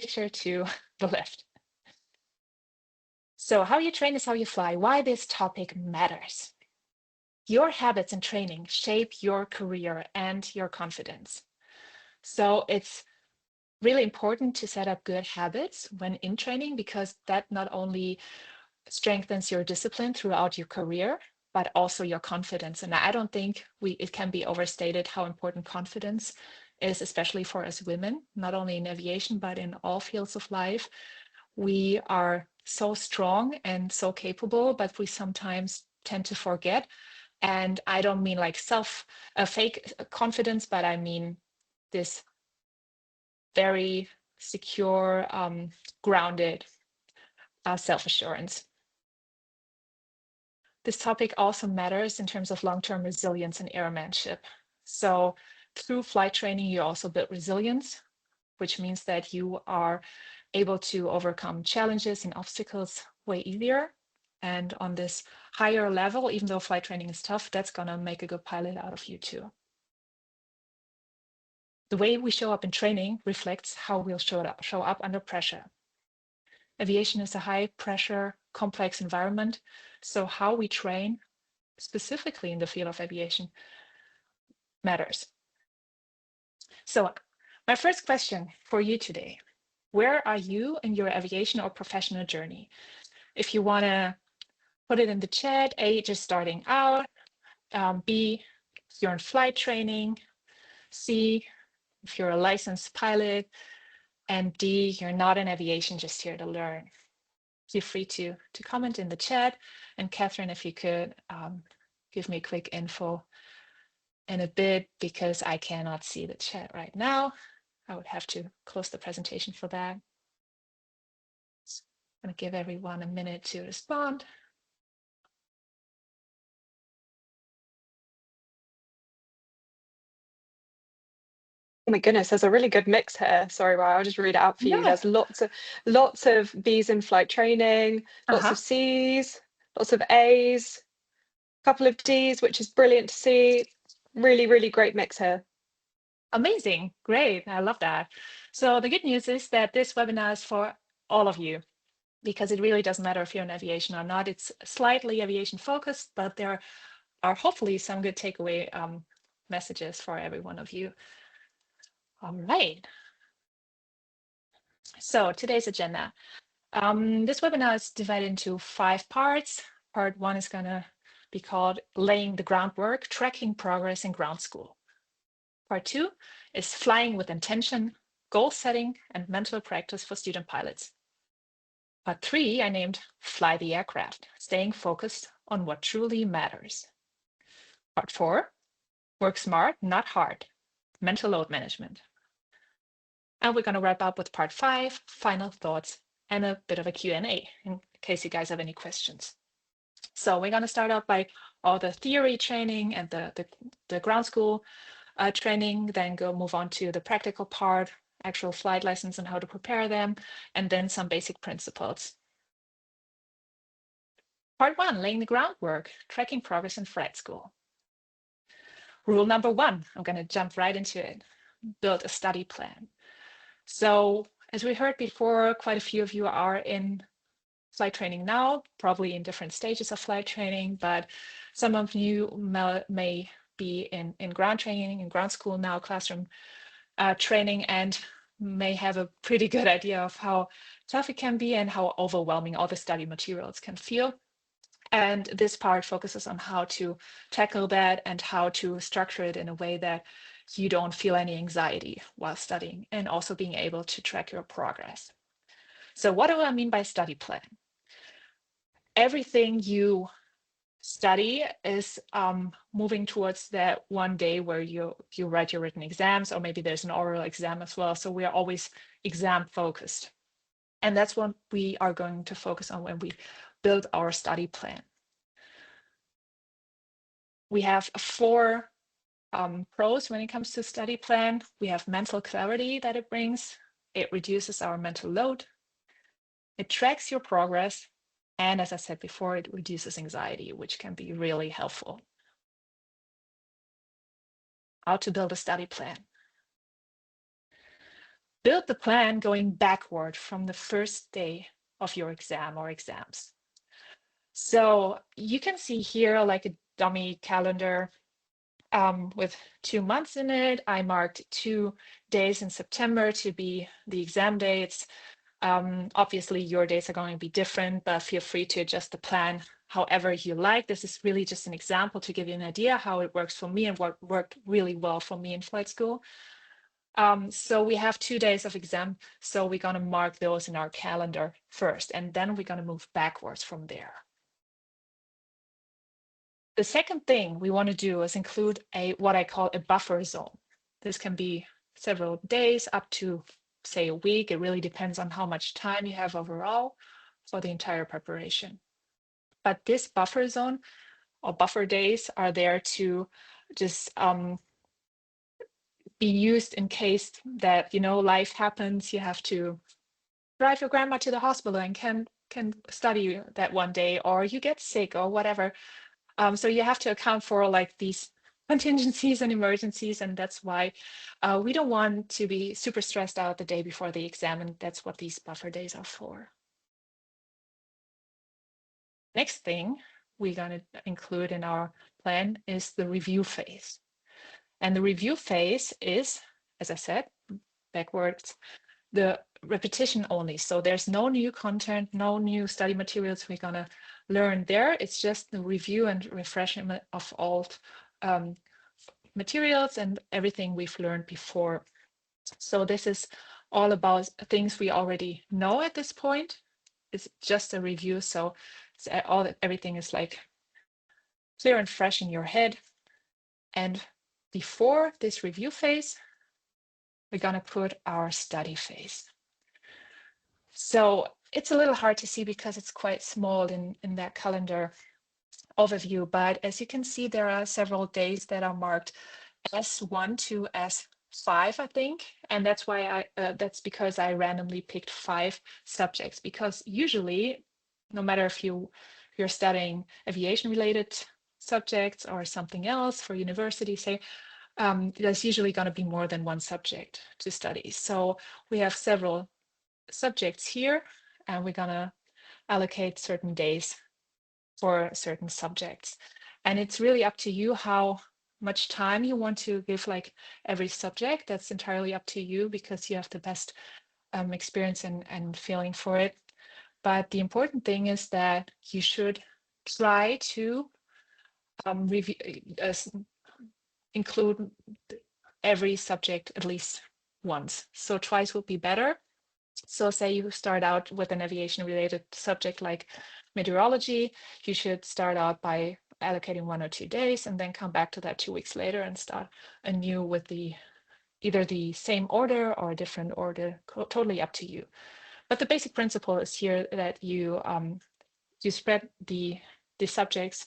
picture to the left. So how you train is how you fly. Why this topic matters. Your habits and training shape your career and your confidence. So it's really important to set up good habits when in training because that not only strengthens your discipline throughout your career, but also your confidence. And I don't think it can be overstated how important confidence is, especially for us women, not only in aviation, but in all fields of life. We are so strong and so capable, but we sometimes tend to forget. And I don't mean like fake confidence, but I mean this very secure, grounded self-assurance. This topic also matters in terms of long-term resilience and airmanship. So through flight training, you also build resilience, which means that you are able to overcome challenges and obstacles way easier. And on this higher level, even though flight training is tough, that's going to make a good pilot out of you too. The way we show up in training reflects how we'll show up under pressure. Aviation is a high pressure, complex environment. So how we train, specifically in the field of aviation, matters. So my first question for you today, where are you in your aviation or professional journey? If you want to put it in the chat, A, just starting out, B, you're in flight training, C, if you're a licensed pilot, and D, you're not in aviation, just here to learn. Feel free to comment in the chat. And Catherine, if you could give me a quick info in a bit, because I cannot see the chat right now. I would have to close the presentation for that. I'm going to give everyone a minute to respond. Oh my goodness, there's a really good mix here. Sorry, Ryan, I'll just read it out for you. There's lots of B's in flight training, lots of C's, lots of A's, a couple of D's, which is brilliant to see. Really, really great mix here. Amazing. Great. I love that. So the good news is that this webinar is for all of you, because it really doesn't matter if you're in aviation or not. It's slightly aviation focused, but there are hopefully some good takeaway messages for every one of you. All right. So today's agenda. This webinar is divided into 5 parts. Part 1 is going to be called Laying the Groundwork, Tracking Progress in Ground School. Part 2 is Flying with Intention, Goal Setting, and Mental Practice for Student Pilots. Part 3 I named Fly the Aircraft, Staying Focused on What Truly Matters. Part 4, Work Smart, Not Hard, Mental Load Management. And we're going to wrap up with Part 5, Final Thoughts, and a bit of a Q&A in case you guys have any questions. So we're going to start out by all the theory training and the ground school training, then move on to the practical part, actual flight lessons and how to prepare them, and then some basic principles. Part 1, laying the groundwork, tracking progress in flight school. Rule number 1, I'm going to jump right into it. Build a study plan. So as we heard before, quite a few of you are in flight training now, probably in different stages of flight training, but some of you may be in ground training, in ground school now, classroom training, and may have a pretty good idea of how tough it can be and how overwhelming all the study materials can feel. And this part focuses on how to tackle that and how to structure it in a way that you don't feel any anxiety while studying, and also being able to track your progress. So what do I mean by study plan? Everything you study is moving towards that one day where you write your written exams, or maybe there's an oral exam as well. So we are always exam focused. And that's what we are going to focus on when we build our study plan. We have 4 pros when it comes to study plan. We have mental clarity that it brings. It reduces our mental load. It tracks your progress. And as I said before, it reduces anxiety, which can be really helpful. How to build a study plan. build the plan going backward from the first day of your exam or exams. So you can see here like a dummy calendar with 2 months in it. I marked 2 days in September to be the exam dates. Obviously, your days are going to be different, but feel free to adjust the plan however you like. This is really just an example to give you an idea how it works for me and what worked really well for me in flight school. So we have 2 days of exam, so we're going to mark those in our calendar first, and then we're going to move backwards from there. The second thing we want to do is include what I call a buffer zone. This can be several days up to, say, a week. It really depends on how much time you have overall for the entire preparation. But this buffer zone or buffer days are there to just be used in case that, life happens. You have to drive your grandma to the hospital and can study that one day, or you get sick or whatever. So you have to account for like these contingencies and emergencies, and that's why we don't want to be super stressed out the day before the exam, and that's what these buffer days are for. Next thing we're going to include in our plan is the review phase. And the review phase is, as I said, backwards, the repetition only. So there's no new content, no new study materials we're going to learn there. It's just the review and refreshment of old materials and everything we've learned before. So this is all about things we already know at this point. It's just a review. So everything is like clear and fresh in your head. And before this review phase, we're going to put our study phase. So it's a little hard to see because it's quite small in that calendar overview. But as you can see, there are several days that are marked S1 to S5, I think. And that's why that's because I randomly picked 5 subjects, because usually, no matter if you're studying aviation related subjects or something else for university, say, there's usually going to be more than one subject to study. So we have several subjects here, and we're going to allocate certain days for certain subjects. And it's really up to you how much time you want to give like every subject. That's entirely up to you because you have the best experience and feeling for it. But the important thing is that you should try to review, include every subject at least once. So twice would be better. So say you start out with an aviation related subject like meteorology, you should start out by allocating 1 or 2 days and then come back to that 2 weeks later and start anew with either the same order or a different order, totally up to you. But the basic principle is here that you spread the subjects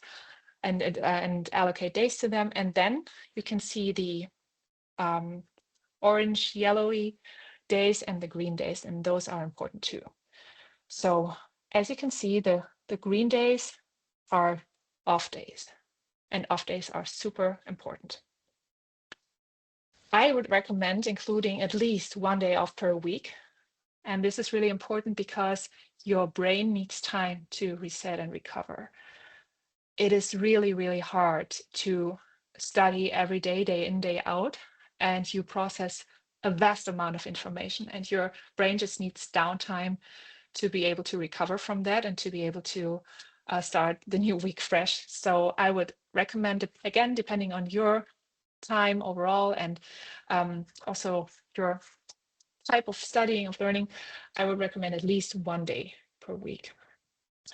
and allocate days to them, and then you can see the orange, yellowy days and the green days, and those are important too. So as you can see, the green days are off days, and off days are super important. I would recommend including at least 1 day off per week. And this is really important because your brain needs time to reset and recover. It is really, really hard to study every day, day in, day out, and you process a vast amount of information, and your brain just needs downtime to be able to recover from that and to be able to start the new week fresh. So I would recommend, again, depending on your time overall and also your type of studying, of learning, I would recommend at least 1 day per week.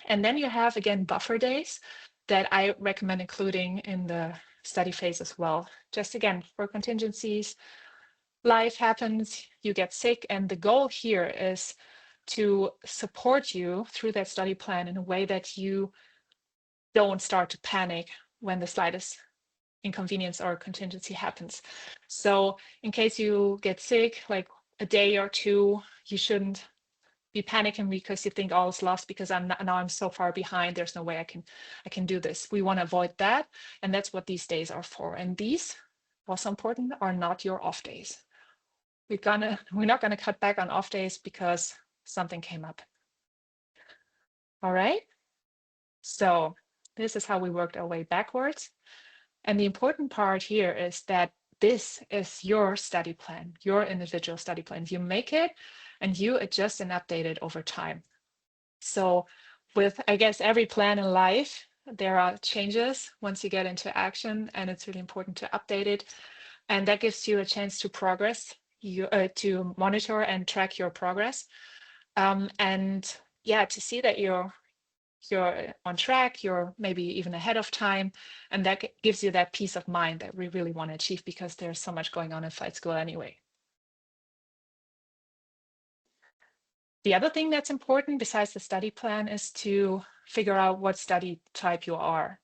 And then you have, again, buffer days that I recommend including in the study phase as well. Just again, for contingencies, life happens, you get sick, and the goal here is to support you through that study plan in a way that you don't start to panic when the slightest inconvenience or contingency happens. So in case you get sick, like a day or two, you shouldn't be panicking because you think all is lost because I'm so far behind. There's no way I can do this. We want to avoid that, and that's what these days are for. And these, also important, are not your off days. we're not gonna cut back on off days because something came up. All right. So this is how we worked our way backwards. And the important part here is that this is your study plan, your individual study plan. You make it and you adjust and update it over time. So with, I guess, every plan in life, there are changes once you get into action, and it's really important to update it. And that gives you a chance to progress, to monitor and track your progress. And yeah, to see that you're on track, you're maybe even ahead of time, and that gives you that peace of mind that we really want to achieve, because there's so much going on in flight school anyway. The other thing that's important besides the study plan is to figure out what study type you are.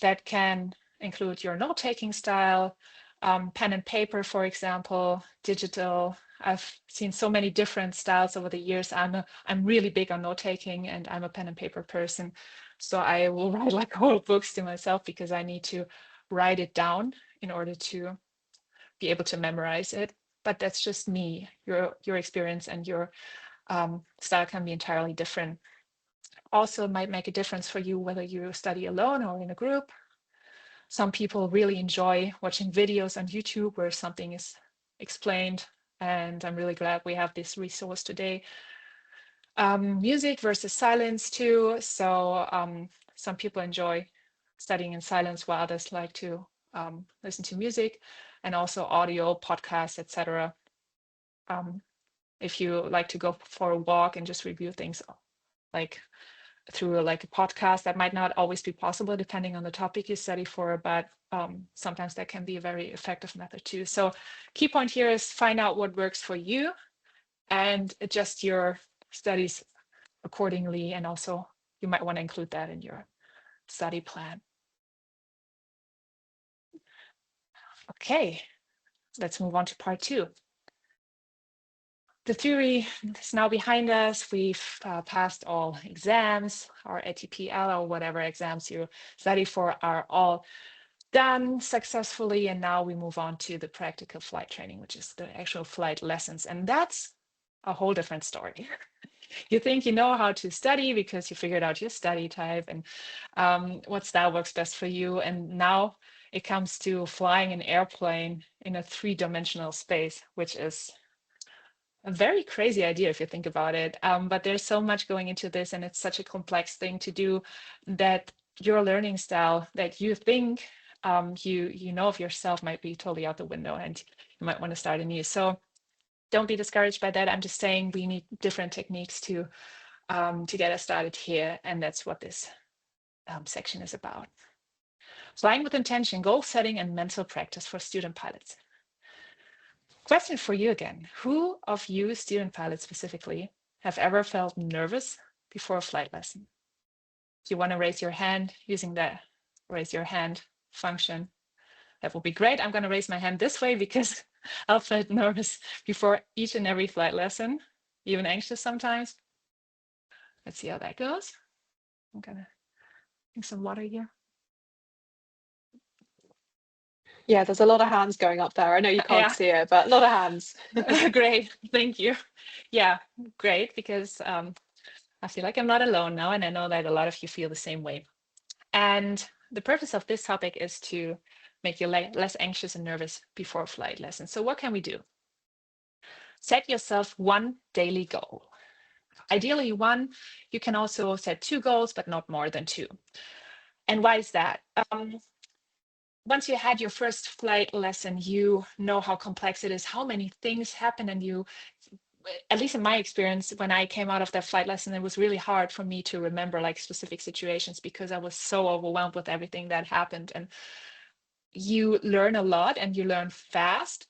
That can include your note-taking style, pen and paper, for example, digital. I've seen so many different styles over the years. I'm really big on note-taking, and I'm a pen and paper person. So I will write like whole books to myself because I need to write it down in order to be able to memorize it. But that's just me. Your experience and your style can be entirely different. Also, it might make a difference for you whether you study alone or in a group. Some people really enjoy watching videos on YouTube where something is explained, and I'm really glad we have this resource today. Music versus silence too. So some people enjoy studying in silence, while others like to listen to music, and also audio, podcasts, etc. If you like to go for a walk and just review things like through like a podcast, that might not always be possible depending on the topic you study for, but sometimes that can be a very effective method too. So key point here is find out what works for you and adjust your studies accordingly. And also you might want to include that in your study plan. Okay, let's move on to part 2. The theory is now behind us. We've passed all exams, our ATPL or whatever exams you study for are all done successfully. And now we move on to the practical flight training, which is the actual flight lessons. And that's a whole different story. You think you know how to study because you figured out your study type and what style works best for you. And now it comes to flying an airplane in a 3-dimensional space, which is a very crazy idea if you think about it. But there's so much going into this, and it's such a complex thing to do that your learning style that you think you know of yourself might be totally out the window, and you might want to start anew. So don't be discouraged by that. I'm just saying we need different techniques to get us started here, and that's what this section is about. Flying with intention, goal setting, and mental practice for student pilots. Question for you again. Who of you student pilots specifically have ever felt nervous before a flight lesson? If you want to raise your hand using the raise your hand function, that would be great. I'm going to raise my hand this way because I felt nervous before each and every flight lesson, even anxious sometimes. Let's see how that goes. I'm going to drink some water here. Yeah, there's a lot of hands going up there. I know you can't see it, but a lot of hands. Great, thank you. Yeah, great, because I feel like I'm not alone now, and I know that a lot of you feel the same way. And the purpose of this topic is to make you less anxious and nervous before flight lessons. So what can we do? Set yourself one daily goal. Ideally one. You can also set 2 goals, but not more than 2. And why is that? Once you had your first flight lesson, you know how complex it is, how many things happen, and you, at least in my experience, when I came out of that flight lesson, it was really hard for me to remember like specific situations because I was so overwhelmed with everything that happened. And you learn a lot and you learn fast,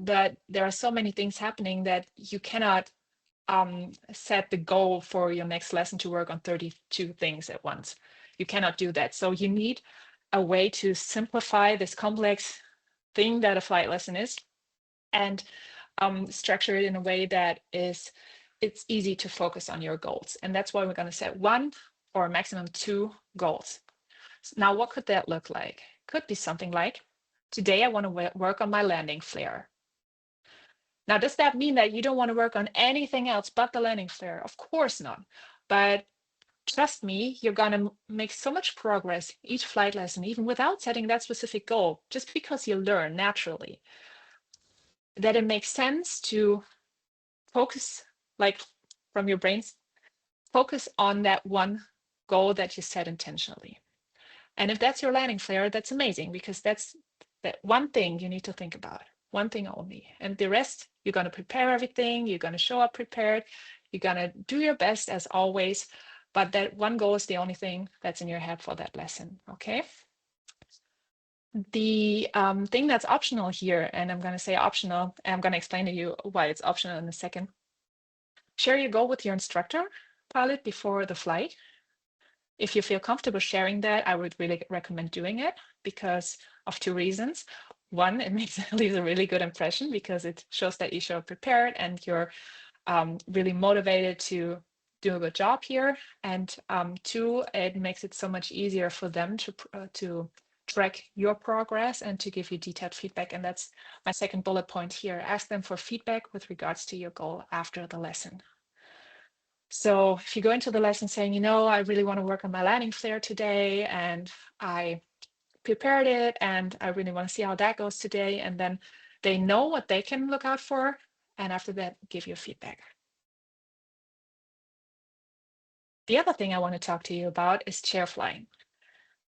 but there are so many things happening that you cannot set the goal for your next lesson to work on 32 things at once. You cannot do that. So you need a way to simplify this complex thing that a flight lesson is, and structure it in a way that it's easy to focus on your goals. And that's why we're going to set 1 or maximum 2 goals. Now, what could that look like? Could be something like, today I want to work on my landing flare. Now, does that mean that you don't want to work on anything else but the landing flare? Of course not. But trust me, you're going to make so much progress each flight lesson, even without setting that specific goal, just because you learn naturally, that it makes sense to focus, like from your brains, focus on that one goal that you set intentionally. And if that's your landing flare, that's amazing, because that's that one thing you need to think about, one thing only. And the rest, you're going to prepare everything, you're going to show up prepared, you're going to do your best as always. But that one goal is the only thing that's in your head for that lesson. Okay. The thing that's optional here, and I'm going to say optional, and I'm going to explain to you why it's optional in a second. Share your goal with your instructor pilot before the flight. If you feel comfortable sharing that, I would really recommend doing it because of two reasons. One, it leaves a really good impression because it shows that you show up prepared and you're really motivated to do a good job here. And two, it makes it so much easier for them to track your progress and to give you detailed feedback. And that's my second bullet point here. Ask them for feedback with regards to your goal after the lesson. So if you go into the lesson saying, you know, I really want to work on my landing flare today, and I prepared it, and I really want to see how that goes today, and then they know what they can look out for, and after that, give you feedback. The other thing I want to talk to you about is chair flying.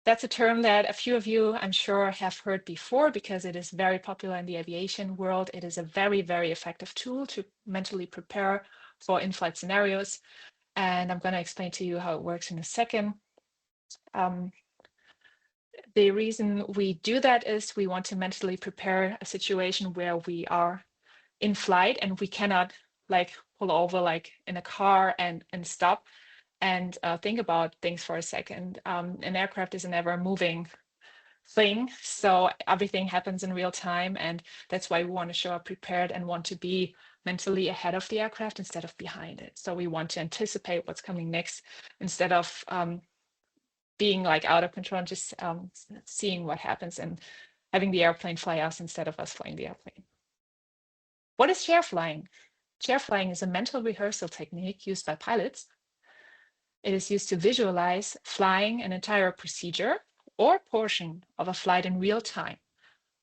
That's a term that a few of you, I'm sure, have heard before because it is very popular in the aviation world. It is a very, very effective tool to mentally prepare for in-flight scenarios. And I'm going to explain to you how it works in a second. The reason we do that is we want to mentally prepare a situation where we are in flight and we cannot like pull over like in a car and stop and think about things for a second. An aircraft is an ever moving thing, so everything happens in real time, and that's why we want to show up prepared and want to be mentally ahead of the aircraft instead of behind it. So we want to anticipate what's coming next instead of being like out of control and just seeing what happens and having the airplane fly us instead of us flying the airplane. What is chair flying? Chair flying is a mental rehearsal technique used by pilots. It is used to visualize flying an entire procedure or portion of a flight in real time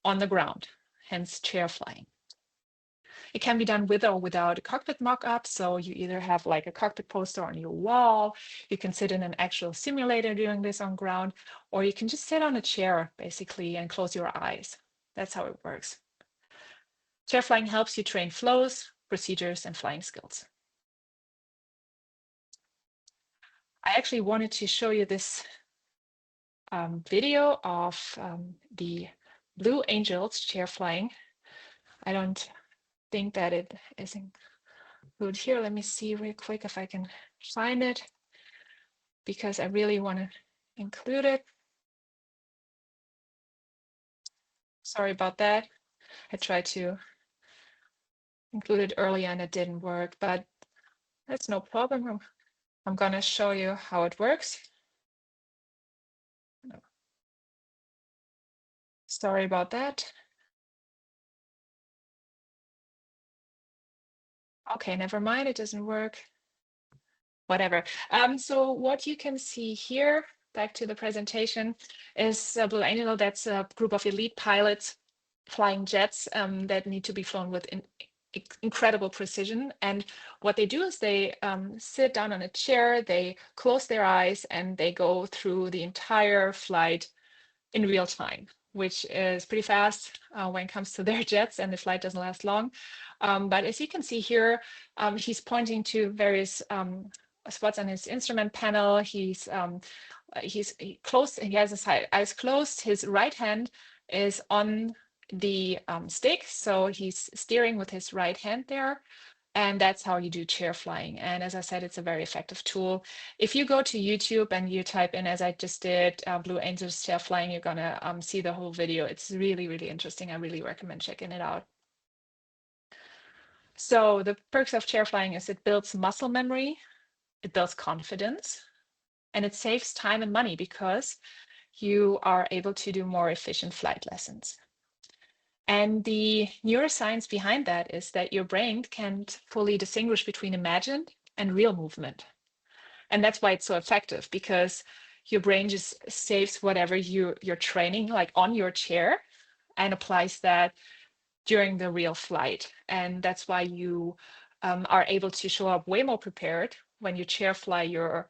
on the ground, hence chair flying. It can be done with or without a cockpit mock-up. So you either have like a cockpit poster on your wall, you can sit in an actual simulator doing this on ground, or you can just sit on a chair basically and close your eyes. That's how it works. Chair flying helps you train flows, procedures, and flying skills. I actually wanted to show you this video of the Blue Angels chair flying. I don't think that it is included here. Let me see real quick if I can find it, because I really want to include it. Sorry about that. I tried to include it earlier and it didn't work, but that's no problem. I'm going to show you how it works. Sorry about that. Okay, never mind, it doesn't work. Whatever. So what you can see here, back to the presentation, is Blue Angel. That's a group of elite pilots flying jets that need to be flown with incredible precision. And what they do is they sit down on a chair, they close their eyes, and they go through the entire flight in real time, which is pretty fast when it comes to their jets, and the flight doesn't last long. But as you can see here, he's pointing to various spots on his instrument panel. He closed. He has his eyes closed. His right hand is on the stick, so he's steering with his right hand there. And that's how you do chair flying. And as I said, it's a very effective tool. If you go to YouTube and you type in, as I just did, Blue Angels chair flying, you're gonna see the whole video. It's really, really interesting. I really recommend checking it out. So the perks of chair flying is it builds muscle memory, it builds confidence, and it saves time and money because you are able to do more efficient flight lessons. And the neuroscience behind that is that your brain can't fully distinguish between imagined and real movement. And that's why it's so effective, because your brain just saves whatever you're training, like on your chair, and applies that during the real flight. And that's why you are able to show up way more prepared when you chair fly your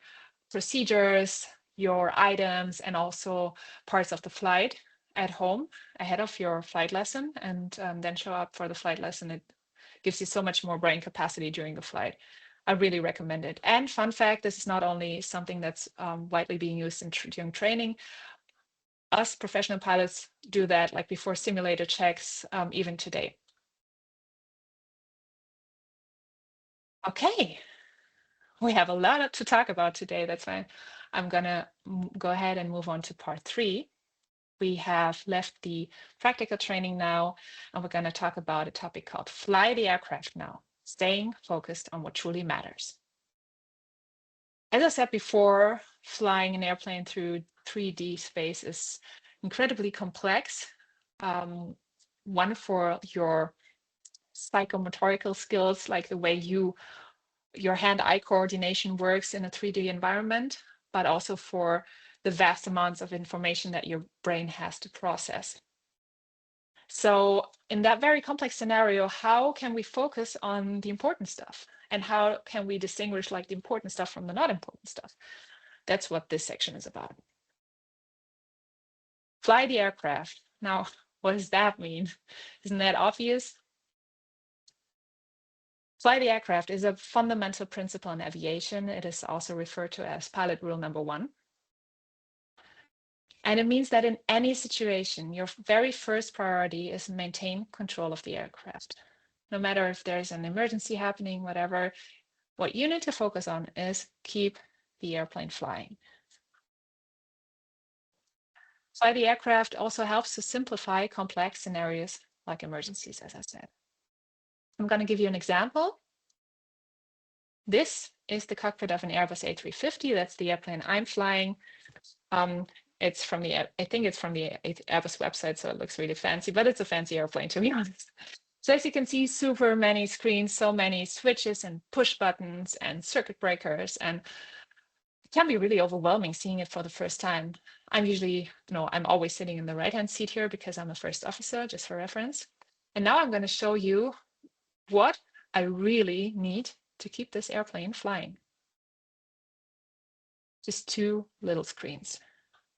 procedures, your items, and also parts of the flight at home ahead of your flight lesson, and then show up for the flight lesson. It gives you so much more brain capacity during the flight. I really recommend it. And fun fact, this is not only something that's widely being used during training. Us professional pilots do that like before simulator checks, even today. Okay, we have a lot to talk about today. That's why I'm gonna go ahead and move on to part 3. We have left the practical training now, and we're gonna talk about a topic called fly the aircraft now, staying focused on what truly matters. As I said before, flying an airplane through 3D space is incredibly complex. One for your psychomotorical skills, like the way your hand-eye coordination works in a 3D environment, but also for the vast amounts of information that your brain has to process. So in that very complex scenario, how can we focus on the important stuff? And how can we distinguish like the important stuff from the not important stuff? That's what this section is about. Fly the aircraft. Now, what does that mean? Isn't that obvious? Fly the aircraft is a fundamental principle in aviation. It is also referred to as pilot rule number 1. And it means that in any situation, your very first priority is maintain control of the aircraft. No matter if there's an emergency happening, whatever, what you need to focus on is keep the airplane flying. Fly the aircraft also helps to simplify complex scenarios like emergencies, as I said. I'm going to give you an example. This is the cockpit of an Airbus A350. That's the airplane I'm flying. It's from the, I think it's from the Airbus website, so it looks really fancy, but it's a fancy airplane, to be honest. So as you can see, super many screens, so many switches and push buttons and circuit breakers, and it can be really overwhelming seeing it for the first time. I'm always sitting in the right-hand seat here because I'm a first officer, just for reference. And now I'm going to show you what I really need to keep this airplane flying. Just 2 little screens.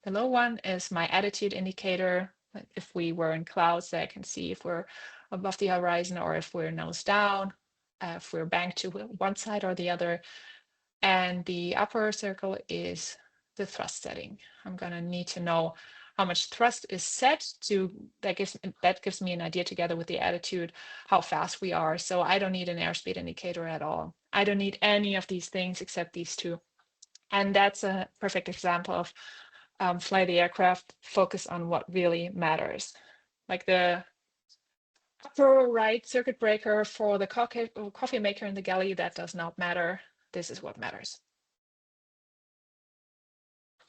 The low one is my attitude indicator. If we were in clouds, I can see if we're above the horizon or if we're nose down, if we're banked to one side or the other. And the upper circle is the thrust setting. I'm going to need to know how much thrust is set to, that gives me an idea together with the attitude, how fast we are. So I don't need an airspeed indicator at all. I don't need any of these things except these 2. And that's a perfect example of fly the aircraft, focus on what really matters. Like the upper right circuit breaker for the coffee maker in the galley, that does not matter. This is what matters.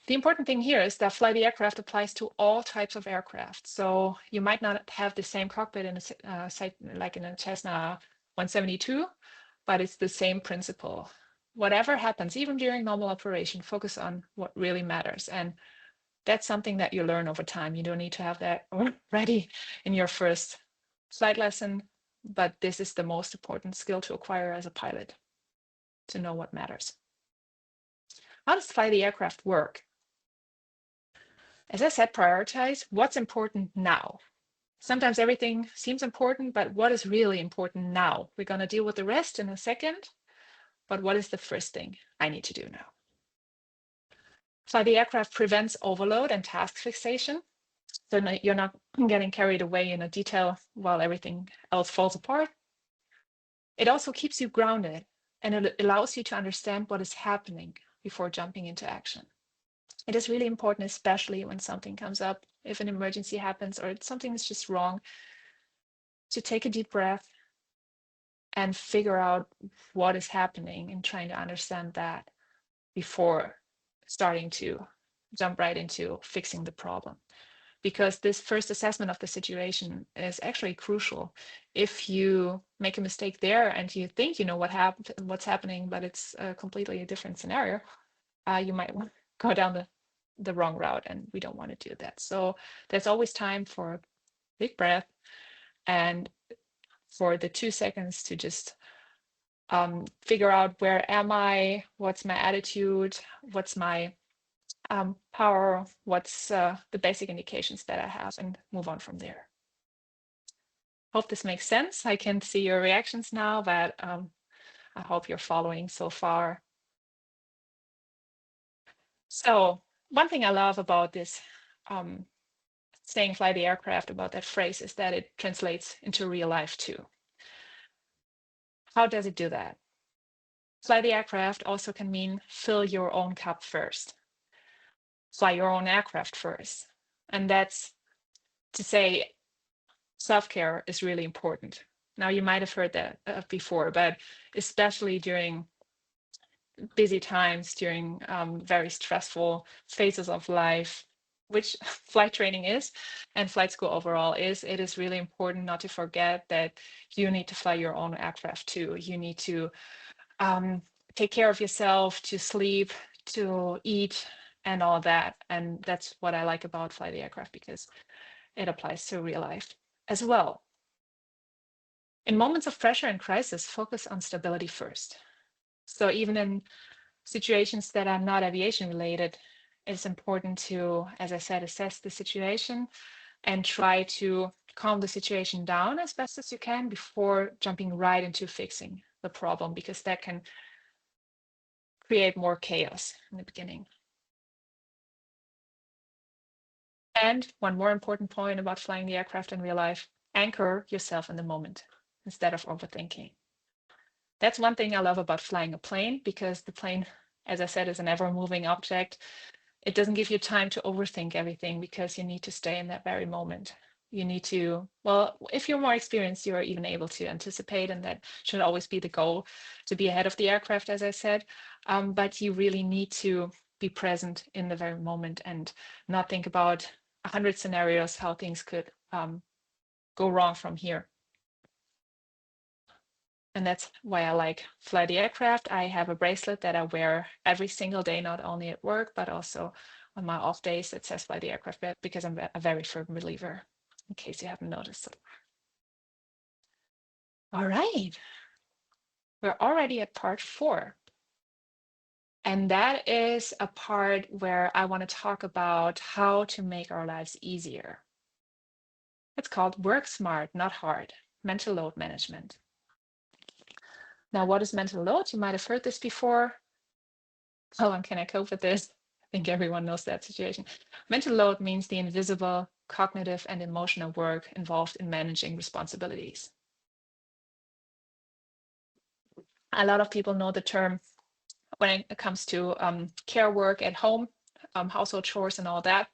The important thing here is that fly the aircraft applies to all types of aircraft. So you might not have the same cockpit in a site like in a Cessna 172, but it's the same principle. Whatever happens, even during normal operation, focus on what really matters. And that's something that you learn over time. You don't need to have that already in your first flight lesson, but this is the most important skill to acquire as a pilot, to know what matters. How does fly the aircraft work? As I said, prioritize what's important now. Sometimes everything seems important, but what is really important now? We're going to deal with the rest in a second, but what is the first thing I need to do now? Fly the aircraft prevents overload and task fixation. So you're not getting carried away in a detail while everything else falls apart. It also keeps you grounded, and it allows you to understand what is happening before jumping into action. It is really important, especially when something comes up, if an emergency happens or something is just wrong, to take a deep breath and figure out what is happening and trying to understand that before starting to jump right into fixing the problem. because this first assessment of the situation is actually crucial. If you make a mistake there and you think you know what's happening, but it's a completely different scenario, you might go down the wrong route, and we don't want to do that. So there's always time for a big breath and for the 2 seconds to just figure out, where am I, what's my attitude, what's my power, what's the basic indications that I have, and move on from there. Hope this makes sense. I can see your reactions now, but I hope you're following so far. So one thing I love about this saying fly the aircraft, about that phrase, is that it translates into real life too. How does it do that? Fly the aircraft also can mean fill your own cup first. Fly your own aircraft first. And that's to say self-care is really important. Now, you might have heard that before, but especially during busy times, during very stressful phases of life, which flight training is, and flight school overall is, it is really important not to forget that you need to fly your own aircraft too. You need to take care of yourself, to sleep, to eat, and all that. And that's what I like about Fly the Aircraft, because it applies to real life as well. In moments of pressure and crisis, focus on stability first. So even in situations that are not aviation related, it's important to, as I said, assess the situation and try to calm the situation down as best as you can before jumping right into fixing the problem, because that can create more chaos in the beginning. And one more important point about flying the aircraft in real life: anchor yourself in the moment instead of overthinking. That's one thing I love about flying a plane, because the plane, as I said, is an ever moving object. It doesn't give you time to overthink everything, because you need to stay in that very moment. You need to, well, if you're more experienced, you're even able to anticipate, and that should always be the goal, to be ahead of the aircraft, as I said. But you really need to be present in the very moment and not think about 100 scenarios how things could go wrong from here. And that's why I like Fly the Aircraft. I have a bracelet that I wear every single day, not only at work, but also on my off days, that says Fly the Aircraft, because I'm a very firm believer, in case you haven't noticed. All right, we're already at part 4. And that is a part where I want to talk about how to make our lives easier. It's called Work Smart, Not Hard: Mental Load Management. Now, what is mental load? You might have heard this before. How long can I cope with this? I think everyone knows that situation. Mental load means the invisible cognitive and emotional work involved in managing responsibilities. A lot of people know the term when it comes to care work at home, household chores and all that.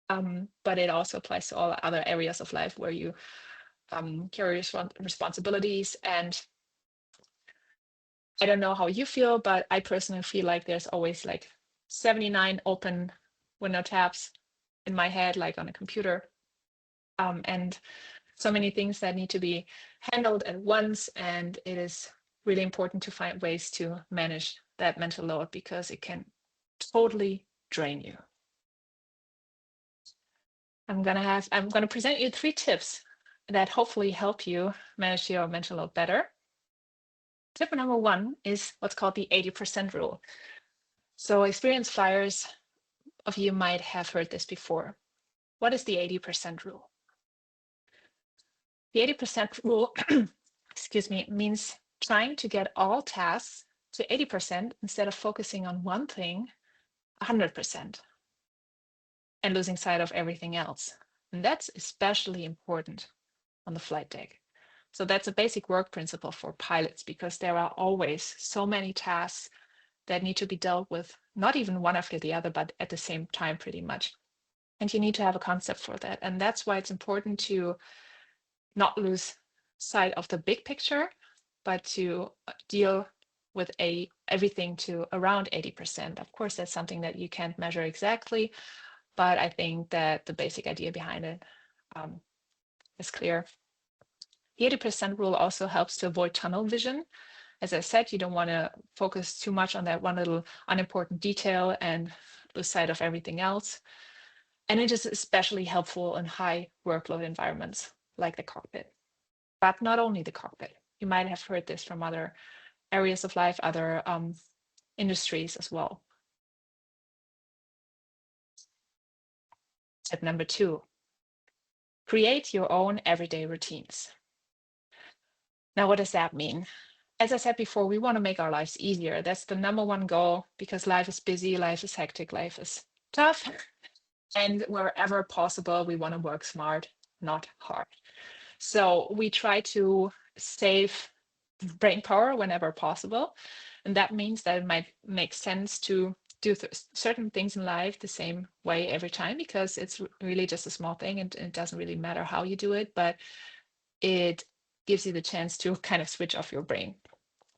But it also applies to all other areas of life where you carry responsibilities. And I don't know how you feel, but I personally feel like there's always like 79 open window tabs in my head, like on a computer, and so many things that need to be handled at once. And it is really important to find ways to manage that mental load, because it can totally drain you. I'm gonna present you 3 tips that hopefully help you manage your mental load better. Tip number 1 is what's called the 80% rule. So experienced flyers of you might have heard this before. What is the 80% rule? The 80% rule, excuse me, means trying to get all tasks to 80% instead of focusing on one thing 100% and losing sight of everything else. And that's especially important on the flight deck. So that's a basic work principle for pilots, because there are always so many tasks that need to be dealt with, not even one after the other, but at the same time, pretty much. And you need to have a concept for that. And that's why it's important to not lose sight of the big picture, but to deal with everything to around 80%. Of course, that's something that you can't measure exactly, but I think that the basic idea behind it is clear. The 80% rule also helps to avoid tunnel vision. As I said, you don't want to focus too much on that one little unimportant detail and lose sight of everything else. And it is especially helpful in high workload environments like the cockpit, but not only the cockpit. You might have heard this from other areas of life, other industries as well. Tip number 2, create your own everyday routines. Now, what does that mean? As I said before, we want to make our lives easier. That's the number one goal, because life is busy, life is hectic, life is tough. And wherever possible, we want to work smart, not hard. So we try to save brain power whenever possible. And that means that it might make sense to do certain things in life the same way every time, because it's really just a small thing and it doesn't really matter how you do it, but it gives you the chance to kind of switch off your brain.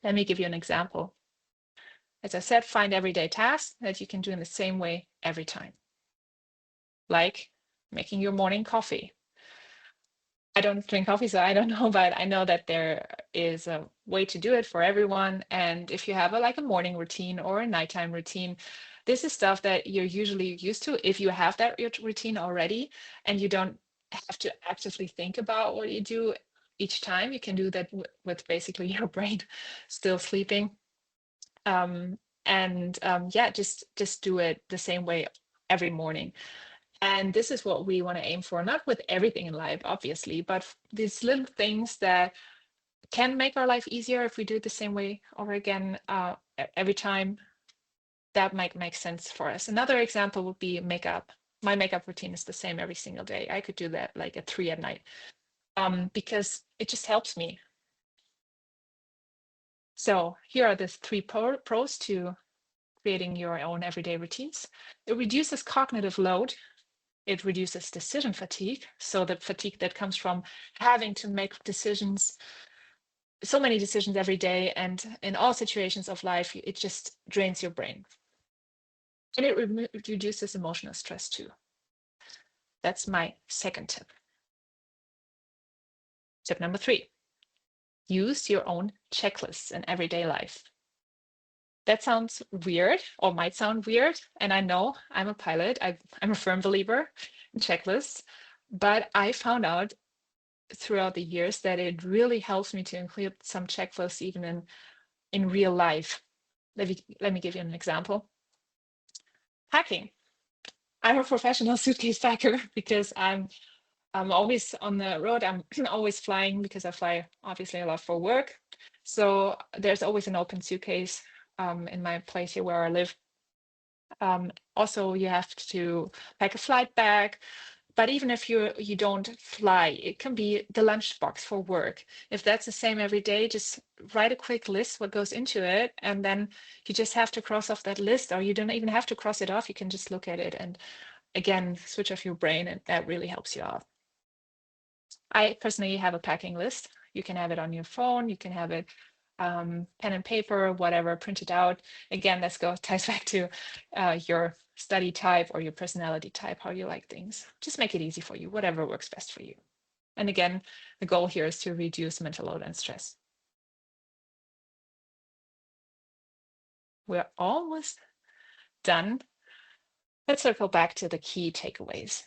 Let me give you an example. As I said, find everyday tasks that you can do in the same way every time, like making your morning coffee. I don't drink coffee, so I don't know, but I know that there is a way to do it for everyone. And if you have like a morning routine or a nighttime routine, this is stuff that you're usually used to if you have that routine already, and you don't have to actively think about what you do each time. You can do that with basically your brain still sleeping. Yeah, just do it the same way every morning. And this is what we want to aim for, not with everything in life, obviously, but these little things that can make our life easier if we do it the same way over again every time. That might make sense for us. Another example would be makeup. My makeup routine is the same every single day. I could do that like at 3 at night because it just helps me. So here are the 3 pros to creating your own everyday routines. It reduces cognitive load. It reduces decision fatigue. So the fatigue that comes from having to make decisions, so many decisions every day, and in all situations of life, it just drains your brain. And it reduces emotional stress too. That's my second tip. Tip number 3, use your own checklists in everyday life. That sounds weird, or might sound weird. And I know I'm a pilot. I'm a firm believer in checklists, but I found out throughout the years that it really helps me to include some checklists even in real life. Let me give you an example. Packing. I'm a professional suitcase packer because I'm always on the road. I'm always flying because I fly obviously a lot for work. So there's always an open suitcase in my place here where I live. Also, you have to pack a flight bag. But even if you don't fly, it can be the lunchbox for work. If that's the same every day, just write a quick list what goes into it, and then you just have to cross off that list, or you don't even have to cross it off. You can just look at it and again switch off your brain, and that really helps you out. I personally have a packing list. You can have it on your phone. You can have it pen and paper, whatever, print it out. Again, ties back to your study type or your personality type, how you like things. Just make it easy for you, whatever works best for you. And again, the goal here is to reduce mental load and stress. We're almost done. Let's circle back to the key takeaways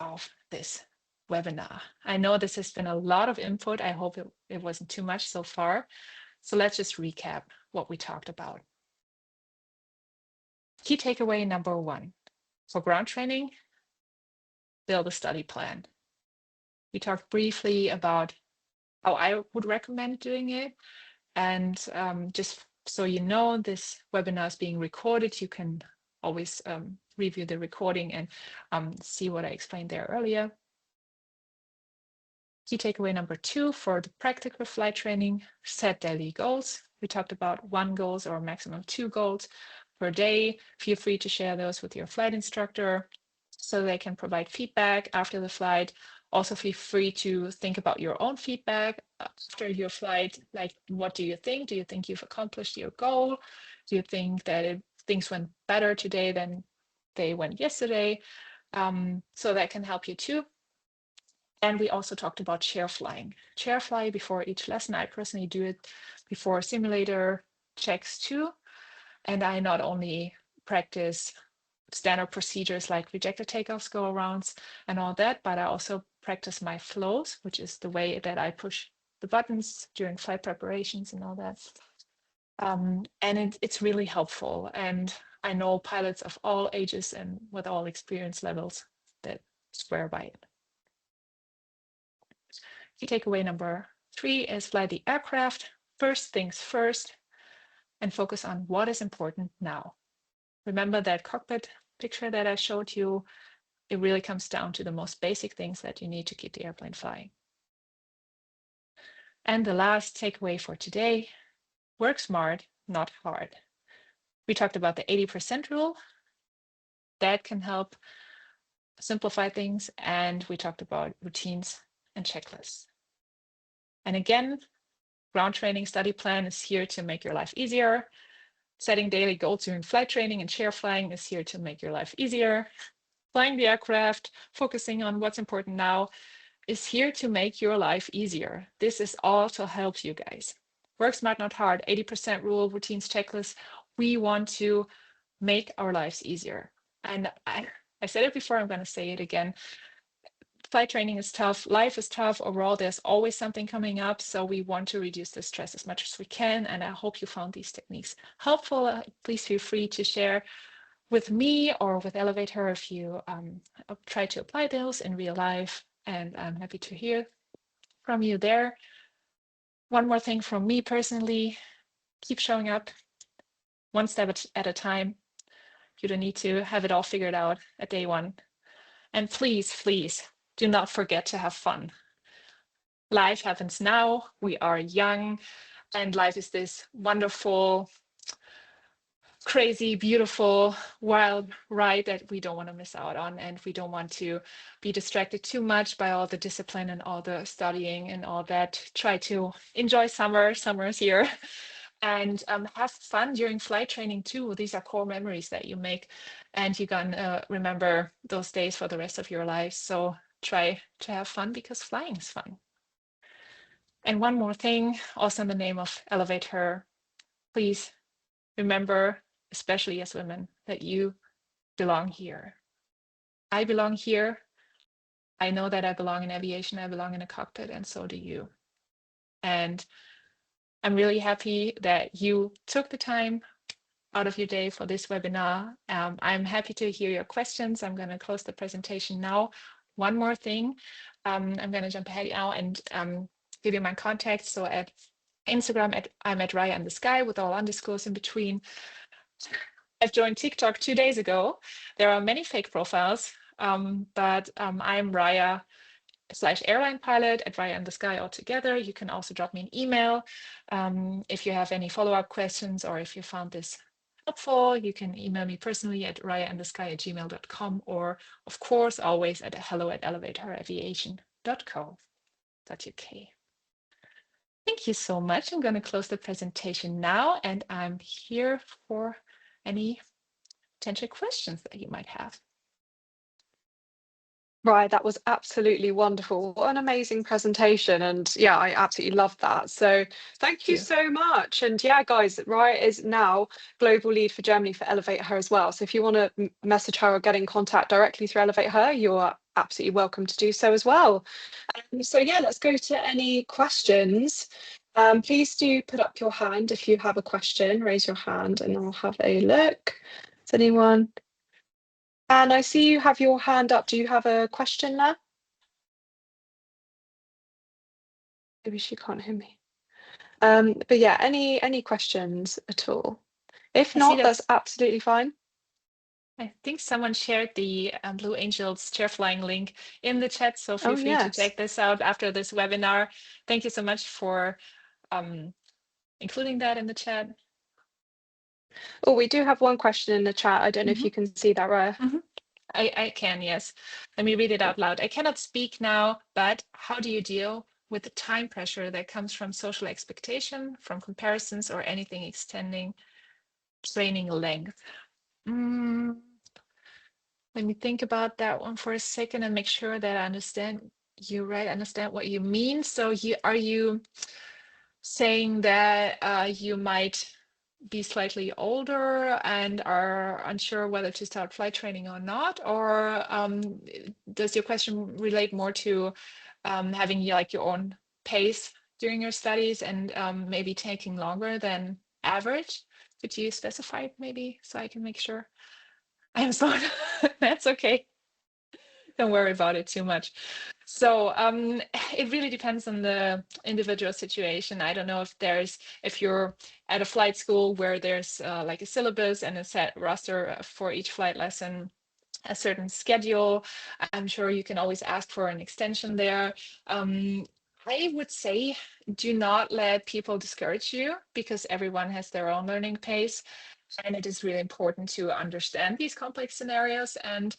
of this webinar. I know this has been a lot of input. I hope it wasn't too much so far. So let's just recap what we talked about. Key takeaway number 1, for ground training, build a study plan. We talked briefly about how I would recommend doing it. And just so you know, this webinar is being recorded. You can always review the recording and see what I explained there earlier. Key takeaway number 2, for the practical flight training, set daily goals. We talked about 1 goals or maximum 2 goals per day. Feel free to share those with your flight instructor so they can provide feedback after the flight. Also feel free to think about your own feedback after your flight. Like, what do you think? Do you think you've accomplished your goal? Do you think that things went better today than they went yesterday? So that can help you too. And we also talked about chair flying. Chair fly before each lesson. I personally do it before simulator checks too. And I not only practice standard procedures like rejector takeoffs, go arounds, and all that, but I also practice my flows, which is the way that I push the buttons during flight preparations and all that. And it's really helpful. And I know pilots of all ages and with all experience levels that swear by it. Key takeaway number 3 is fly the aircraft first things first and focus on what is important now. Remember that cockpit picture that I showed you? It really comes down to the most basic things that you need to keep the airplane flying. And the last takeaway for today, work smart, not hard. We talked about the 80% rule. That can help simplify things. And we talked about routines and checklists. And again, ground training study plan is here to make your life easier. Setting daily goals during flight training and chair flying is here to make your life easier. Flying the aircraft, focusing on what's important now, is here to make your life easier. This is all to help you guys. Work smart, not hard, 80% rule, routines, checklists. We want to make our lives easier. And I said it before, I'm going to say it again. Flight training is tough. Life is tough. Overall, there's always something coming up. So we want to reduce the stress as much as we can. And I hope you found these techniques helpful. Please feel free to share with me or with Elevator if you try to apply those in real life. And I'm happy to hear from you there. One more thing from me personally, keep showing up one step at a time. You don't need to have it all figured out at day one. And please, please do not forget to have fun. Life happens now. We are young, and life is this wonderful, crazy, beautiful, wild ride that we don't want to miss out on. And we don't want to be distracted too much by all the discipline and all the studying and all that. Try to enjoy summer. Summer is here. And have fun during flight training too. These are core memories that you make, and you're gonna remember those days for the rest of your life. So try to have fun because flying is fun. And one more thing, also in the name of Elevate Her, please remember, especially as women, that you belong here. I belong here. I know that I belong in aviation. I belong in a cockpit, and so do you. And I'm really happy that you took the time out of your day for this webinar. I'm happy to hear your questions. I'm going to close the presentation now. One more thing, I'm going to jump ahead now and give you my contacts. So at Instagram, I'm at Raya in the Sky with all underscores in between. I've joined TikTok 2 days ago. There are many fake profiles, but I'm Raya/airline pilot at Raya in the Sky altogether. You can also drop me an email if you have any follow-up questions or if you found this helpful. You can email me personally at rayainthesky@gmail.com or, of course, always at hello@elevatoraviation.co.uk. Thank you so much. I'm going to close the presentation now, and I'm here for any potential questions that you might have. Right, that was absolutely wonderful. What an amazing presentation. And yeah, I absolutely love that. So thank you so much. And yeah, guys, Raya is now global lead for Germany for Elevate Her as well. So if you want to message her or get in contact directly through Elevate Her, you're absolutely welcome to do so as well. So yeah, let's go to any questions. Please do put up your hand if you have a question, raise your hand and I'll have a look. Is anyone? And I see you have your hand up. Do you have a question there? Maybe she can't hear me. But yeah, any questions at all? If not, that's absolutely fine. I think someone shared the Blue Angels chair flying link in the chat, so feel free to check this out after this webinar. Thank you so much for including that in the chat. Oh, we do have one question in the chat. I don't know if you can see that, Raya. I can, yes. Let me read it out loud. I cannot speak now, but how do you deal with the time pressure that comes from social expectation, from comparisons, or anything extending training length? Let Let me think about that one for a second and make sure that I understand you right, understand what you mean. So you saying that you might be slightly older and are unsure whether to start flight training or not? Or does your question relate more to having like your own pace during your studies and maybe taking longer than average? Could you specify it maybe so I can make sure? I am so that's okay. Don't worry about it too much. So it really depends on the individual situation. I don't know if you're at a flight school where there's like a syllabus and a set roster for each flight lesson, a certain schedule. I'm sure you can always ask for an extension there. I would say do not let people discourage you because everyone has their own learning pace. And it is really important to understand these complex scenarios and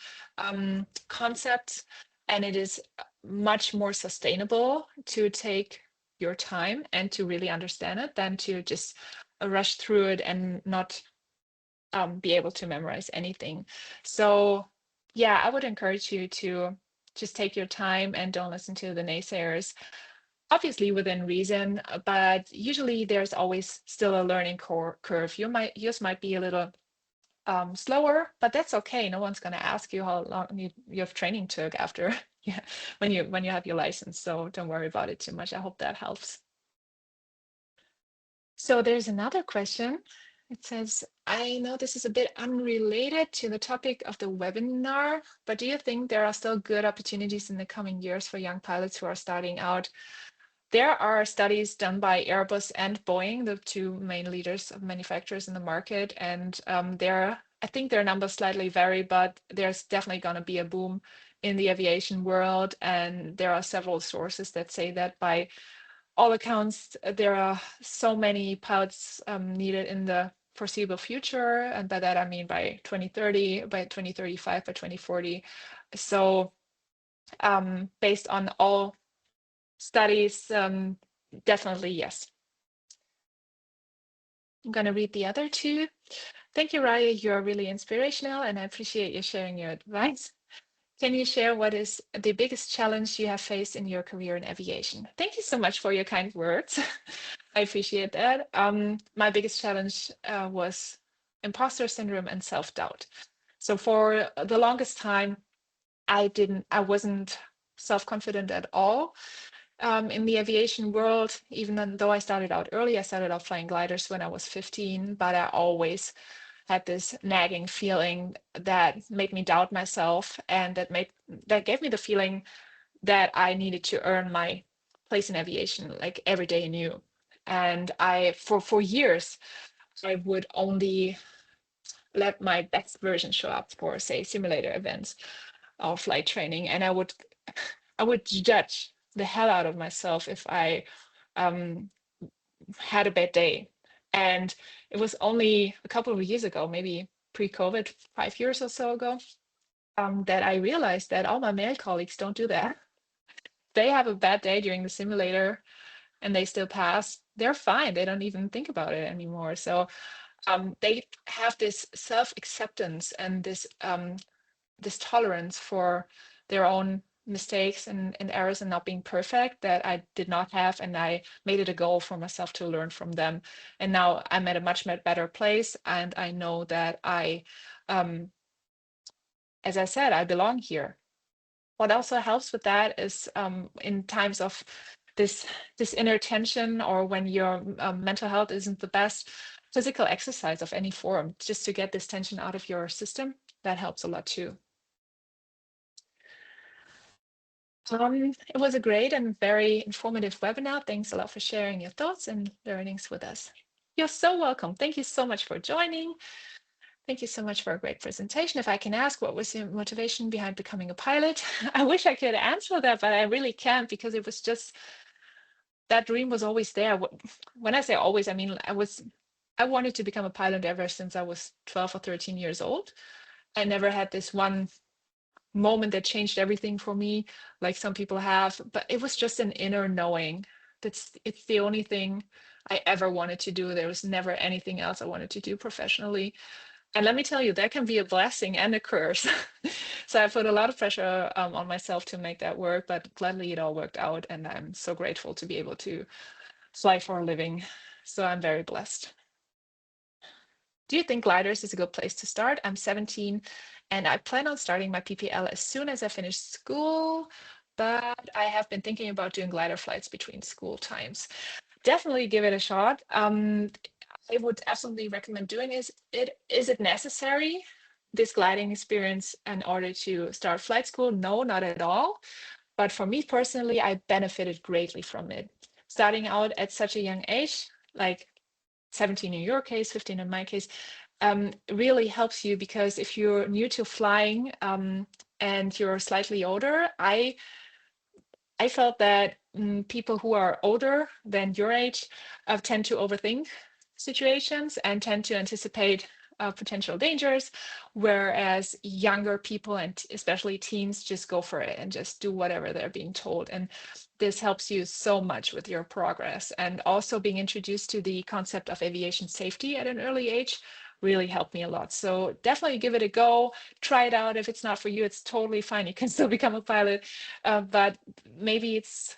concepts. And it is much more sustainable to take your time and to really understand it than to just rush through it and not be able to memorize anything. So, yeah, I would encourage you to just take your time and don't listen to the naysayers. Obviously within reason, but usually there's always still a learning curve. Yours might be a little slower, but that's okay. No one's going to ask you how long your training took after yeah, when you have your license. So don't worry about it too much. I hope that helps. So there's another question. It says, I know this is a bit unrelated to the topic of the webinar, but do you think there are still good opportunities in the coming years for young pilots who are starting out? There are studies done by Airbus and Boeing, the two main leaders of manufacturers in the market, and I think their numbers slightly vary, but there's definitely going to be a boom in the aviation world, and there are several sources that say that by all accounts, there are so many pilots needed in the foreseeable future, and by that I mean by 2030, by 2035, by 2040. So based on all studies, definitely yes. I'm going to read the other two. Thank you, Raya. You're really inspirational, and I appreciate you sharing your advice. Can you share what is the biggest challenge you have faced in your career in aviation? Thank you so much for your kind words. I appreciate that. My biggest challenge was imposter syndrome and self-doubt. So for the longest time, I wasn't self-confident at all in the aviation world. Even though I started out early, I started out flying gliders when I was 15, but I always had this nagging feeling that made me doubt myself, and that gave me the feeling that I needed to earn my place in aviation like every day anew. And I for years I would only let my best version show up for, say, simulator events or flight training, and I would judge the hell out of myself if I um, had a bad day. And it was only a couple of years ago, maybe pre-COVID, 5 years or so ago, that I realized that all my male colleagues don't do that. They have a bad day during the simulator and they still pass. They're fine. They don't even think about it anymore. So they have this self-acceptance and this tolerance for their own mistakes and errors and not being perfect that I did not have. And I made it a goal for myself to learn from them. And now I'm at a much better place. And I know that um, as I said, I belong here. What also helps with that is in times of this this inner tension or when your mental health isn't the best, physical exercise of any form, just to get this tension out of your system, that helps a lot too. It was a great and very informative webinar. Thanks a lot for sharing your thoughts and learnings with us. You're so welcome. Thank you so much for joining. Thank you so much for a great presentation. If I can ask, what was your motivation behind becoming a pilot? I wish I could answer that, but I really can't because it was just that dream was always there. When I say always, I mean I wanted to become a pilot ever since I was 12 or 13 years old. I never had this one moment that changed everything for me, like some people have, but it was just an inner knowing. It's the only thing I ever wanted to do. There was never anything else I wanted to do professionally. And let me tell you, that can be a blessing and a curse. So I put a lot of pressure on myself to make that work, but gladly it all worked out. And I'm so grateful to be able to fly for a living. So I'm very blessed. Do you think gliders is a good place to start? I'm 17 and I plan on starting my PPL as soon as I finish school, but I have been thinking about doing glider flights between school times. Definitely give it a shot. I would absolutely recommend doing is it necessary, this gliding experience, in order to start flight school? No, not at all. But for me personally, I benefited greatly from it. Starting out at such a young age, like 17 in your case, 15 in my case, really helps you, because if you're new to flying and you're slightly older, I felt that people who are older than your age tend to overthink situations and tend to anticipate potential dangers, whereas younger people and especially teens just go for it and just do whatever they're being told. And this helps you so much with your progress. And also being introduced to the concept of aviation safety at an early age really helped me a lot. So definitely give it a go, try it out. If it's not for you, it's totally fine. You can still become a pilot, but maybe it's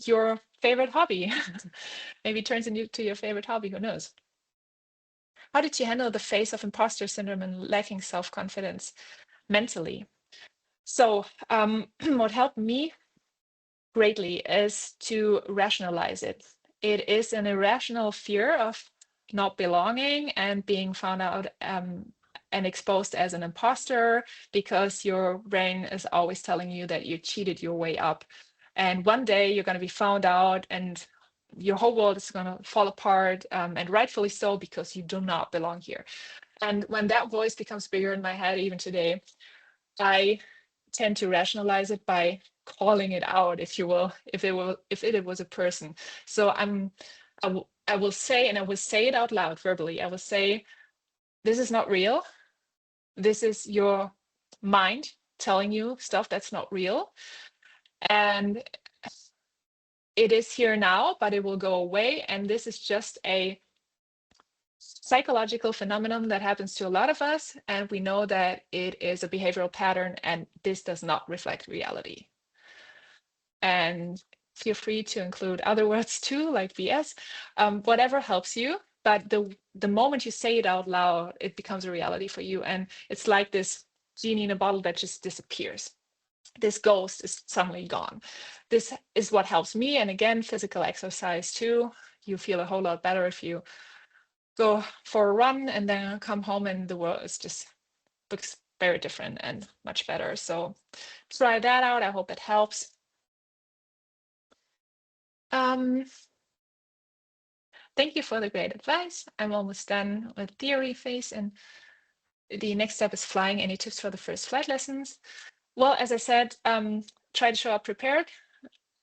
your favorite hobby. Maybe it turns into your favorite hobby, who knows? How did you handle the phase of imposter syndrome and lacking self-confidence mentally? So what helped me greatly is to rationalize it. It is an irrational fear of not belonging and being found out and exposed as an imposter, because your brain is always telling you that you cheated your way up. And one day you're going to be found out and your whole world is going to fall apart, and rightfully so, because you do not belong here. And when that voice becomes bigger in my head, even today, I tend to rationalize it by calling it out, if you will, if it was a person. So I will say, and I will say it out loud verbally, I will say, this is not real. This is your mind telling you stuff that's not real. And it is here now, but it will go away. And this is just a psychological phenomenon that happens to a lot of us. And we know that it is a behavioral pattern, and this does not reflect reality. And feel free to include other words too, like BS, whatever helps you. But the moment you say it out loud, it becomes a reality for you. And it's like this genie in a bottle that just disappears. This ghost is suddenly gone. This is what helps me. And again, physical exercise too. You feel a whole lot better if you go for a run and then come home and the world is just looks very different and much better. So try that out. I hope it helps. Um, Thank you for the great advice. I'm almost done with theory phase, and the next step is flying. Any tips for the first flight lessons? Well, as I said, try to show up prepared.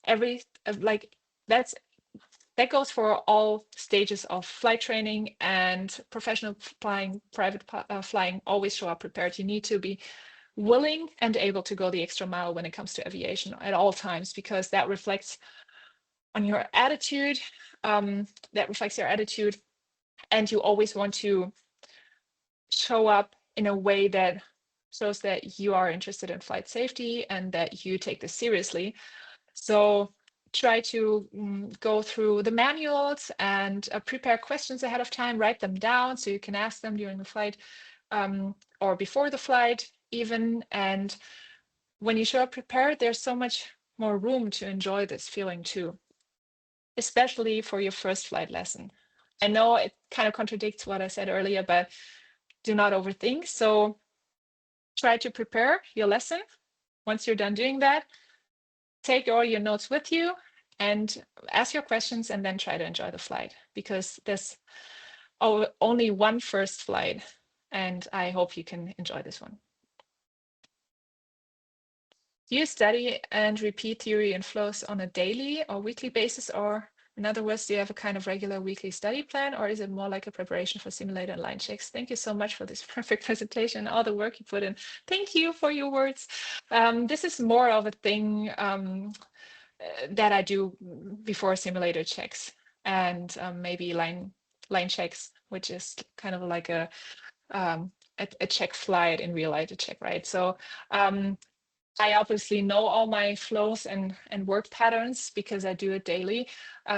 Every like that's that goes for all stages of flight training and professional flying, private flying. Always show up prepared. You need to be willing and able to go the extra mile when it comes to aviation at all times, because that reflects on your attitude. That reflects your attitude, and you always want to show up in a way that shows that you are interested in flight safety and that you take this seriously. So try to go through the manuals and prepare questions ahead of time, write them down so you can ask them during the flight, or before the flight even. And when you show up prepared, there's so much more room to enjoy this feeling too, especially for your first flight lesson. I know it kind of contradicts what I said earlier, but do not overthink. So try to prepare your lesson. Once you're done doing that, take all your notes with you and ask your questions, and then try to enjoy the flight, because there's only one first flight, and I hope you can enjoy this one. Do you study and repeat theory and flows on a daily or weekly basis? Or in other words, do you have a kind of regular weekly study plan, or is it more like a preparation for simulator and line checks? Thank you so much for this perfect presentation, all the work you put in. Thank you for your words. This is more of a thing that I do before simulator checks and maybe line checks, which is kind of like a a check flight in real life, a check, right? So I obviously know all my flows and work patterns because I do it daily.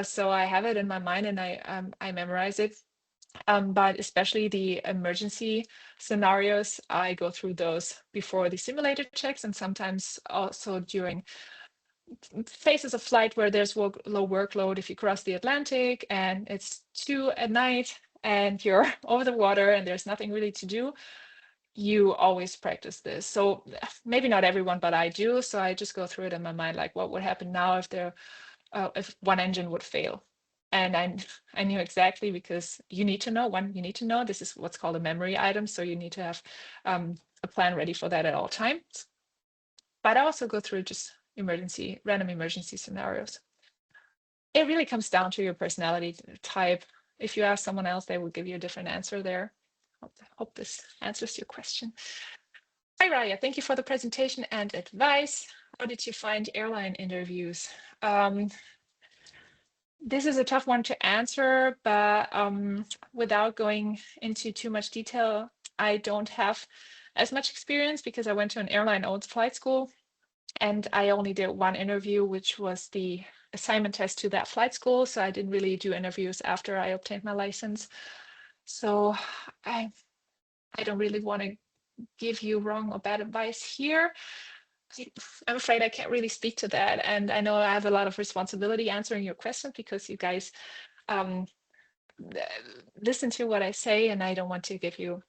So I have it in my mind and I memorize it. But especially the emergency scenarios, I go through those before the simulator checks and sometimes also during phases of flight where there's low workload. If you cross the Atlantic and it's 2 at night and you're over the water and there's nothing really to do, you always practice this. So maybe not everyone, but I do. So I just go through it in my mind, like what would happen now if one engine would fail. And I knew exactly, because you need to know this is what's called a memory item. So you need to have a plan ready for that at all times. But I also go through just random emergency scenarios. It really comes down to your personality type. If you ask someone else, they will give you a different answer there. Hope this answers your question. Hi, Raya. Thank you for the presentation and advice. How did you find airline interviews? This is a tough one to answer, but without going into too much detail, I don't have as much experience because I went to an airline-owned flight school and I only did one interview, which was the assignment test to that flight school. So I didn't really do interviews after I obtained my license. So I don't really want to give you wrong or bad advice here. I'm afraid I can't really speak to that. And I know I have a lot of responsibility answering your question because you guys listen to what I say, and I don't want to give you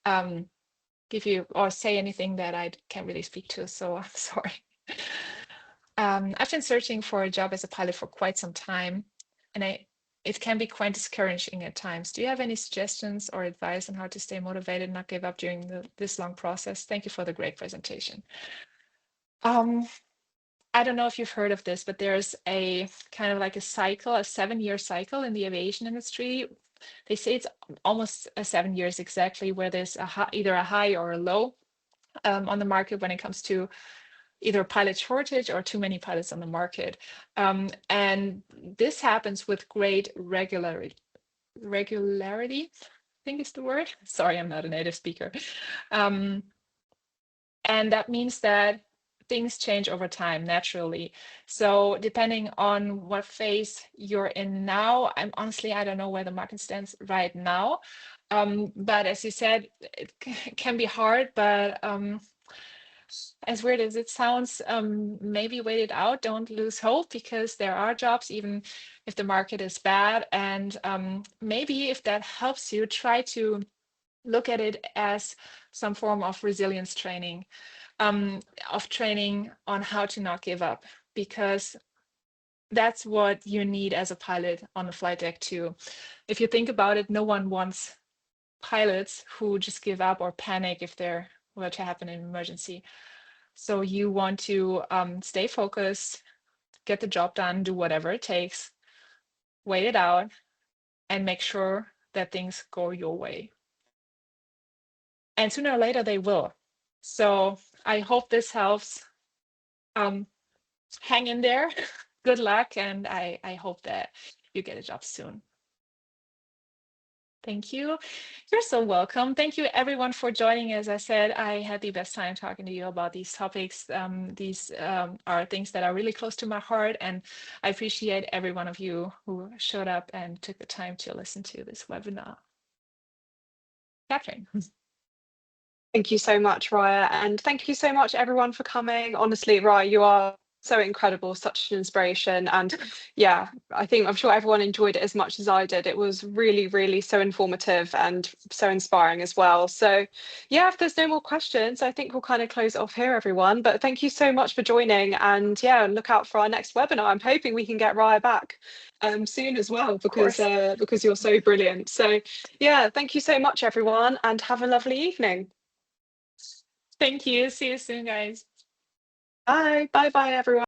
or say anything that I can't really speak to. So I'm sorry. I've been searching for a job as a pilot for quite some time, and it can be quite discouraging at times. Do you have any suggestions or advice on how to stay motivated and not give up during this long process? Thank you for the great presentation. I don't know if you've heard of this, but there's a kind of like a 7-year cycle in the aviation industry. They say it's almost 7 years exactly, where there's either a high or a low on the market when it comes to either a pilot shortage or too many pilots on the market. And this happens with great regularity. Regularity, I think is the word. Sorry, I'm not a native speaker. And that means that things change over time naturally. So depending on what phase you're in now, I don't know where the market stands right now. But as you said, it can be hard, but as weird as it sounds, maybe wait it out. Don't lose hope, because there are jobs even if the market is bad. And maybe if that helps you, try to look at it as some form of resilience training, of training on how to not give up, because that's what you need as a pilot on the flight deck too. If you think about it, no one wants pilots who just give up or panic if there were to happen an emergency. So you want to stay focused, get the job done, do whatever it takes, wait it out, and make sure that things go your way. And sooner or later they will. So I hope this helps. Hang in there. Good luck, and I hope that you get a job soon. Thank you. You're so welcome. Thank you everyone for joining. As I said, I had the best time talking to you about these topics. These are things that are really close to my heart, and I appreciate every one of you who showed up and took the time to listen to this webinar. Catherine. Thank you so much, Raya. And thank you so much, everyone, for coming. Honestly, Raya, you are so incredible, such an inspiration. And yeah, I'm sure everyone enjoyed it as much as I did. It was really, really so informative and so inspiring as well. So yeah, if there's no more questions, I think we'll kind of close it off here, everyone. But thank you so much for joining. And yeah, look out for our next webinar. I'm hoping we can get Raya back soon as well, because you're so brilliant. So yeah, thank you so much, everyone, and have a lovely evening. Thank you. See you soon, guys. Bye. Bye, everyone.